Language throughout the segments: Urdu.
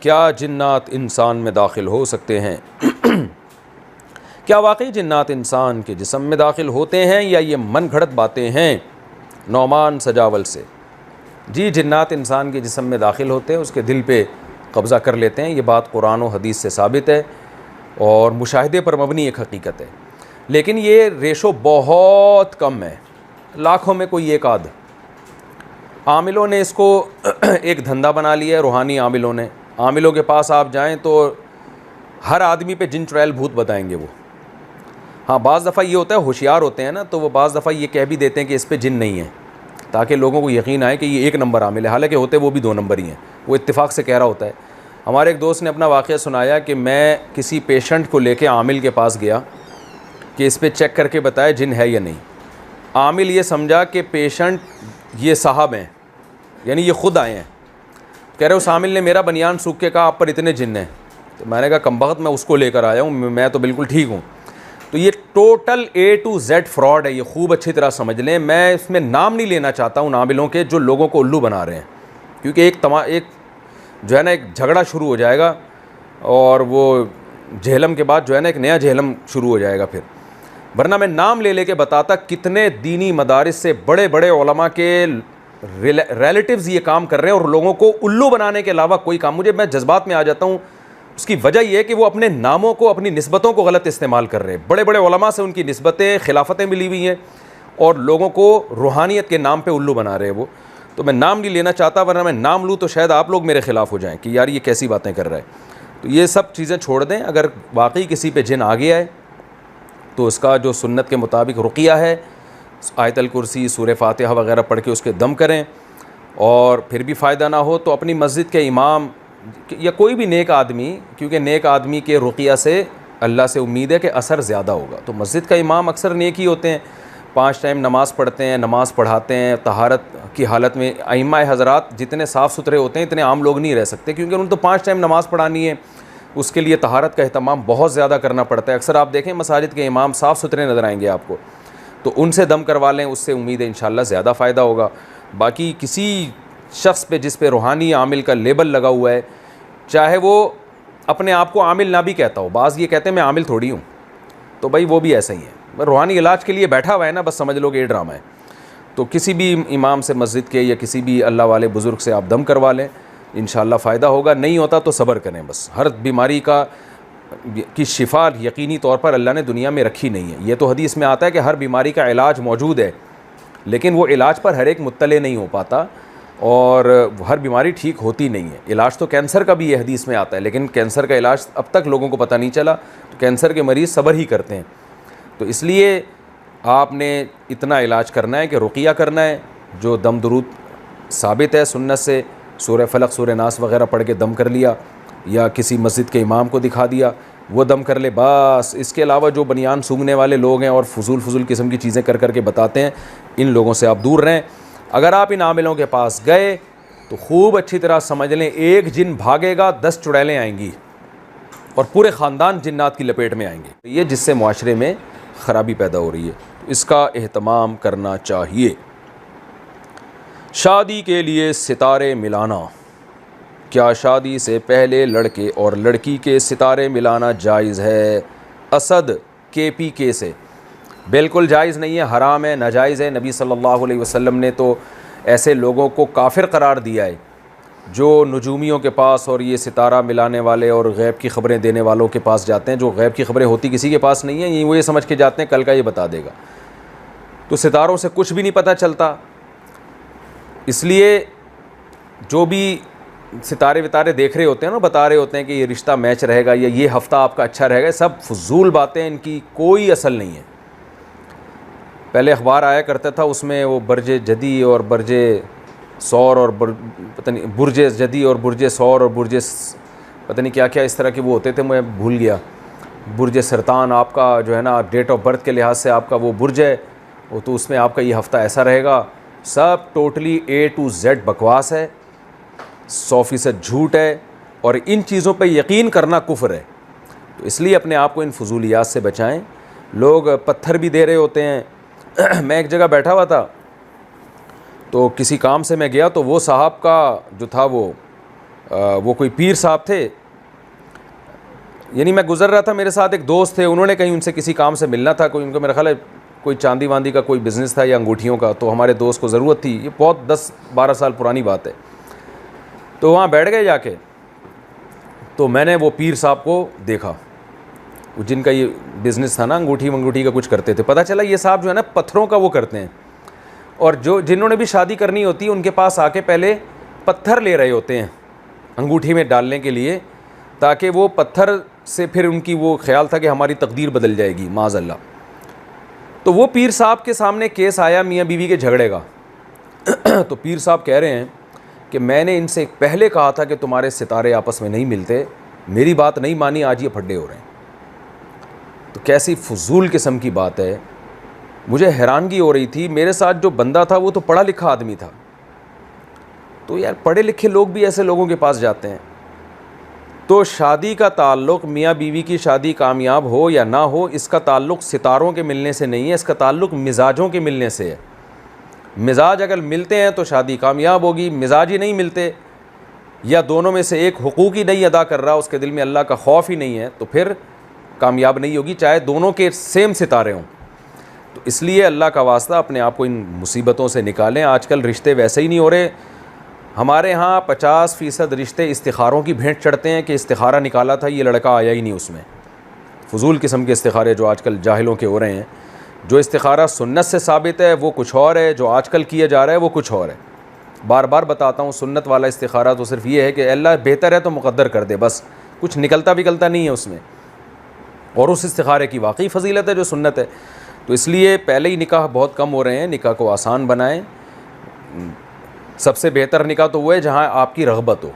کیا جنات انسان میں داخل ہو سکتے ہیں؟ کیا واقعی جنات انسان کے جسم میں داخل ہوتے ہیں یا یہ من گھڑت باتیں ہیں؟ نعمان سجاول سے۔ جی جنات انسان کے جسم میں داخل ہوتے ہیں، اس کے دل پہ قبضہ کر لیتے ہیں، یہ بات قرآن و حدیث سے ثابت ہے اور مشاہدے پر مبنی ایک حقیقت ہے، لیکن یہ ریشو بہت کم ہے، لاکھوں میں کوئی ایک آدھ۔ عاملوں نے اس کو ایک دھندا بنا لیا ہے، روحانی عاملوں نے۔ عاملوں کے پاس آپ جائیں تو ہر آدمی پہ جن چڑیل بھوت بتائیں گے وہ۔ ہاں بعض دفعہ یہ ہوتا ہے ہوشیار ہوتے ہیں نا، تو وہ بعض دفعہ یہ کہہ بھی دیتے ہیں کہ اس پہ جن نہیں ہے، تاکہ لوگوں کو یقین آئے کہ یہ ایک نمبر عامل ہے، حالانکہ ہوتے وہ بھی 2 نمبر ہی ہیں، وہ اتفاق سے کہہ رہا ہوتا ہے۔ ہمارے ایک دوست نے اپنا واقعہ سنایا کہ میں کسی پیشنٹ کو لے کے عامل کے پاس گیا کہ اس پہ چیک کر کے بتائے جن ہے یا نہیں۔ عامل یہ سمجھا کہ پیشنٹ یہ صاحب ہیں، یعنی یہ خود آئے ہیں، کہہ رہے اس عامل نے میرا بنیان سوکھ کے کہا آپ پر اتنے جن ہیں، تو میں نے کہا کمبخت میں اس کو لے کر آیا ہوں، میں تو بالکل ٹھیک ہوں۔ تو یہ total A to Z fraud ہے، یہ خوب اچھی طرح سمجھ لیں۔ میں اس میں نام نہیں لینا چاہتا ان عاملوں کے جو لوگوں کو الو بنا رہے ہیں، کیونکہ ایک جو ہے نا ایک جھگڑا شروع ہو جائے گا، اور وہ جہلم کے بعد جو ہے نا ایک نیا جہلم شروع ہو جائے گا پھر۔ ورنہ میں نام لے کے بتاتا کتنے دینی مدارس سے بڑے بڑے علماء کے ریلیٹیوز یہ کام کر رہے ہیں، اور لوگوں کو الو بنانے کے علاوہ کوئی کام۔ میں جذبات میں آ جاتا ہوں، اس کی وجہ یہ ہے کہ وہ اپنے ناموں کو، اپنی نسبتوں کو غلط استعمال کر رہے ہیں۔ بڑے بڑے علماء سے ان کی نسبتیں، خلافتیں ملی ہوئی ہیں، اور لوگوں کو روحانیت کے نام پہ الو بنا رہے ہیں وہ۔ تو میں نام نہیں لینا چاہتا، ورنہ میں نام لوں تو شاید آپ لوگ میرے خلاف ہو جائیں کہ یار یہ کیسی باتیں کر رہا ہے۔ تو یہ سب چیزیں چھوڑ دیں۔ اگر واقعی کسی پہ جن آ گیا ہے تو اس کا جو سنت کے مطابق رقیہ ہے، آیت الکرسی، سورہ فاتحہ وغیرہ پڑھ کے اس کے دم کریں، اور پھر بھی فائدہ نہ ہو تو اپنی مسجد کے امام یا کوئی بھی نیک آدمی، کیونکہ نیک آدمی کے رقیہ سے اللہ سے امید ہے کہ اثر زیادہ ہوگا، تو مسجد کا امام اکثر نیک ہی ہوتے ہیں، 5 ٹائم نماز پڑھتے ہیں، نماز پڑھاتے ہیں طہارت کی حالت میں۔ ائمہ حضرات جتنے صاف ستھرے ہوتے ہیں اتنے عام لوگ نہیں رہ سکتے، کیونکہ انہوں نے تو 5 ٹائم نماز پڑھانی ہے، اس کے لیے طہارت کا اہتمام بہت زیادہ کرنا پڑتا ہے۔ اکثر آپ دیکھیں مساجد کے امام صاف ستھرے نظر آئیں گے آپ کو، تو ان سے دم کروا لیں، اس سے امید ہے انشاءاللہ زیادہ فائدہ ہوگا۔ باقی کسی شخص پہ جس پہ روحانی عامل کا لیبل لگا ہوا ہے، چاہے وہ اپنے آپ کو عامل نہ بھی کہتا ہو، بعض یہ کہتے ہیں میں عامل تھوڑی ہوں، تو بھائی وہ بھی ایسا ہی ہے، روحانی علاج کے لیے بیٹھا ہوا ہے نا، بس سمجھ لو کہ یہ ڈرامہ ہے۔ تو کسی بھی امام سے مسجد کے یا کسی بھی اللہ والے بزرگ سے آپ دم کروا لیں، انشاءاللہ فائدہ ہوگا۔ نہیں ہوتا تو صبر کریں، بس ہر بیماری کی شفا یقینی طور پر اللہ نے دنیا میں رکھی نہیں ہے۔ یہ تو حدیث میں آتا ہے کہ ہر بیماری کا علاج موجود ہے، لیکن وہ علاج پر ہر ایک مطلع نہیں ہو پاتا، اور ہر بیماری ٹھیک ہوتی نہیں ہے۔ علاج تو کینسر کا بھی یہ حدیث میں آتا ہے، لیکن کینسر کا علاج اب تک لوگوں کو پتہ نہیں چلا، تو کینسر کے مریض صبر ہی کرتے ہیں۔ تو اس لیے آپ نے اتنا علاج کرنا ہے کہ رقیہ کرنا ہے، جو دم درود ثابت ہے سنت سے، سورہ فلق، سورہ ناس وغیرہ پڑھ کے دم کر لیا، یا کسی مسجد کے امام کو دکھا دیا وہ دم کر لے، بس۔ اس کے علاوہ جو بنیان سونگھنے والے لوگ ہیں اور فضول قسم کی چیزیں کر کے بتاتے ہیں، ان لوگوں سے آپ دور رہیں۔ اگر آپ ان عاملوں کے پاس گئے تو خوب اچھی طرح سمجھ لیں، ایک جن بھاگے گا 10 چڑیلیں آئیں گی، اور پورے خاندان جنات کی لپیٹ میں آئیں گے، یہ جس سے معاشرے میں خرابی پیدا ہو رہی ہے، تو اس کا اہتمام کرنا چاہیے۔ شادی کے لیے ستارے ملانا، کیا شادی سے پہلے لڑکے اور لڑکی کے ستارے ملانا جائز ہے؟ اسد KPK سے۔ بالکل جائز نہیں ہے، حرام ہے، ناجائز ہے۔ نبی صلی اللہ علیہ وسلم نے تو ایسے لوگوں کو کافر قرار دیا ہے جو نجومیوں کے پاس اور یہ ستارہ ملانے والے اور غیب کی خبریں دینے والوں کے پاس جاتے ہیں، جو غیب کی خبریں ہوتی کسی کے پاس نہیں ہیں، وہ یہ سمجھ کے جاتے ہیں کل کا یہ بتا دے گا، تو ستاروں سے کچھ بھی نہیں پتہ چلتا۔ اس لیے جو بھی ستارے وتارے دیکھ رہے ہوتے ہیں نا، بتا رہے ہوتے ہیں کہ یہ رشتہ میچ رہے گا یا یہ ہفتہ آپ کا اچھا رہے گا، سب فضول باتیں، ان کی کوئی اصل نہیں ہے۔ پہلے اخبار آیا کرتا تھا، اس میں وہ برج جدی اور برج سور اور پتہ نہیں برج جدی اور برج سور اور برج پتہ نہیں کیا کیا اس طرح کے وہ ہوتے تھے، میں بھول گیا۔ برج سرطان آپ کا جو ہے نا ڈیٹ آف برتھ کے لحاظ سے آپ کا وہ برج ہے، وہ تو اس میں آپ کا یہ ہفتہ ایسا رہے گا۔ سب ٹوٹلی A to Z بکواس ہے، 100% جھوٹ ہے، اور ان چیزوں پہ یقین کرنا کفر ہے۔ تو اس لیے اپنے آپ کو ان فضولیات سے بچائیں۔ لوگ پتھر بھی دے رہے ہوتے ہیں۔ میں ایک جگہ بیٹھا ہوا تھا، تو کسی کام سے میں گیا، تو وہ صاحب کا جو تھا وہ وہ کوئی پیر صاحب تھے، یعنی میں گزر رہا تھا، میرے ساتھ ایک دوست تھے، انہوں نے کہیں ان سے کسی کام سے ملنا تھا، کوئی ان کو میرا خیال ہے کوئی چاندی واندی کا کوئی بزنس تھا یا انگوٹھیوں کا، تو ہمارے دوست کو ضرورت تھی، یہ بہت 10-12 سال پرانی بات ہے، تو وہاں بیٹھ گئے جا کے، تو میں نے وہ پیر صاحب کو دیکھا جن کا یہ بزنس تھا نا، انگوٹھی کا کچھ کرتے تھے، پتہ چلا یہ صاحب جو ہے نا پتھروں کا وہ کرتے ہیں، اور جنہوں نے بھی شادی کرنی ہوتی ہے ان کے پاس آ کے پہلے پتھر لے رہے ہوتے ہیں انگوٹھی میں ڈالنے کے لیے، تاکہ وہ پتھر سے پھر ان کی وہ خیال تھا کہ ہماری تقدیر بدل جائے گی معاذ اللہ۔ تو وہ پیر صاحب کے سامنے کیس آیا میاں بیوی کے جھگڑے کا، تو پیر صاحب کہہ رہے ہیں کہ میں نے ان سے پہلے کہا تھا کہ تمہارے ستارے آپس میں نہیں ملتے، میری بات نہیں مانی، آج یہ پھڈے ہو رہے ہیں۔ تو کیسی فضول قسم کی بات ہے، مجھے حیرانگی ہو رہی تھی، میرے ساتھ جو بندہ تھا وہ تو پڑھا لکھا آدمی تھا، تو یار پڑھے لکھے لوگ بھی ایسے لوگوں کے پاس جاتے ہیں۔ تو شادی کا تعلق، میاں بیوی کی شادی کامیاب ہو یا نہ ہو، اس کا تعلق ستاروں کے ملنے سے نہیں ہے، اس کا تعلق مزاجوں کے ملنے سے ہے۔ مزاج اگر ملتے ہیں تو شادی کامیاب ہوگی، مزاج ہی نہیں ملتے یا دونوں میں سے ایک حقوق ہی نہیں ادا کر رہا، اس کے دل میں اللہ کا خوف ہی نہیں ہے، تو پھر کامیاب نہیں ہوگی، چاہے دونوں کے سیم ستارے ہوں۔ تو اس لیے اللہ کا واسطہ اپنے آپ کو ان مصیبتوں سے نکالیں۔ آج کل رشتے ویسے ہی نہیں ہو رہے، ہمارے ہاں 50% رشتے استخاروں کی بھینٹ چڑھتے ہیں کہ استخارہ نکالا تھا، یہ لڑکا آیا ہی نہیں اس میں۔ فضول قسم کے استخارے جو آج کل جاہلوں کے ہو رہے ہیں، جو استخارہ سنت سے ثابت ہے وہ کچھ اور ہے، جو آج کل کیا جا رہا ہے وہ کچھ اور ہے۔ بار بار بتاتا ہوں، سنت والا استخارہ تو صرف یہ ہے کہ اللہ بہتر ہے تو مقدر کر دے، بس کچھ نکلتا نہیں ہے اس میں، اور اس استخارے کی واقعی فضیلت ہے جو سنت ہے۔ تو اس لیے پہلے ہی نکاح بہت کم ہو رہے ہیں، نکاح کو آسان بنائیں۔ سب سے بہتر نکاح تو وہ ہے جہاں آپ کی رغبت ہو۔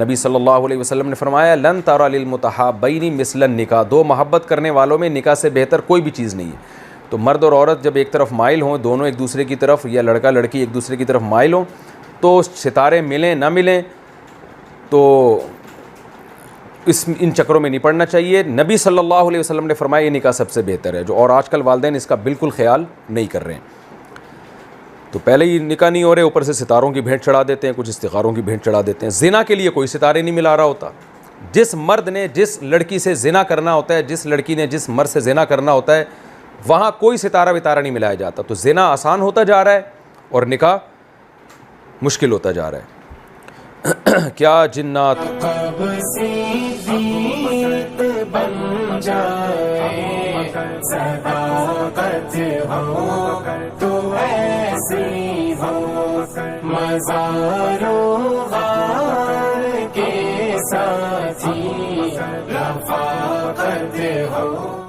نبی صلی اللہ علیہ وسلم نے فرمایا لن تری للمتحابین مثل النکاح، دو محبت کرنے والوں میں نکاح سے بہتر کوئی بھی چیز نہیں ہے۔ تو مرد اور عورت جب ایک طرف مائل ہوں، دونوں ایک دوسرے کی طرف، یا لڑکا لڑکی ایک دوسرے کی طرف مائل ہوں، تو ستارے ملیں نہ ملیں تو ان چکروں میں نہیں پڑنا چاہیے۔ نبی صلی اللہ علیہ وسلم نے فرمایا یہ نکاح سب سے بہتر ہے، جو اور آج کل والدین اس کا بالکل خیال نہیں کر رہے ہیں۔ تو پہلے ہی نکاح نہیں ہو رہے، اوپر سے ستاروں کی بھینٹ چڑھا دیتے ہیں، کچھ استخاروں کی بھینٹ چڑھا دیتے ہیں۔ زنا کے لیے کوئی ستارے نہیں ملا رہا ہوتا۔ جس مرد نے جس لڑکی سے زنا کرنا ہوتا ہے، جس لڑکی نے جس مرد سے زنا کرنا ہوتا ہے، وہاں کوئی ستارہ وتارہ نہیں ملایا جاتا۔ تو زنا آسان ہوتا جا رہا ہے اور نکاح مشکل ہوتا جا رہا ہے۔ کیا جنات بن جائے صداقت ہو تو ایسی ہو، مزاروں غار کے ساتھی رفاقت ہو۔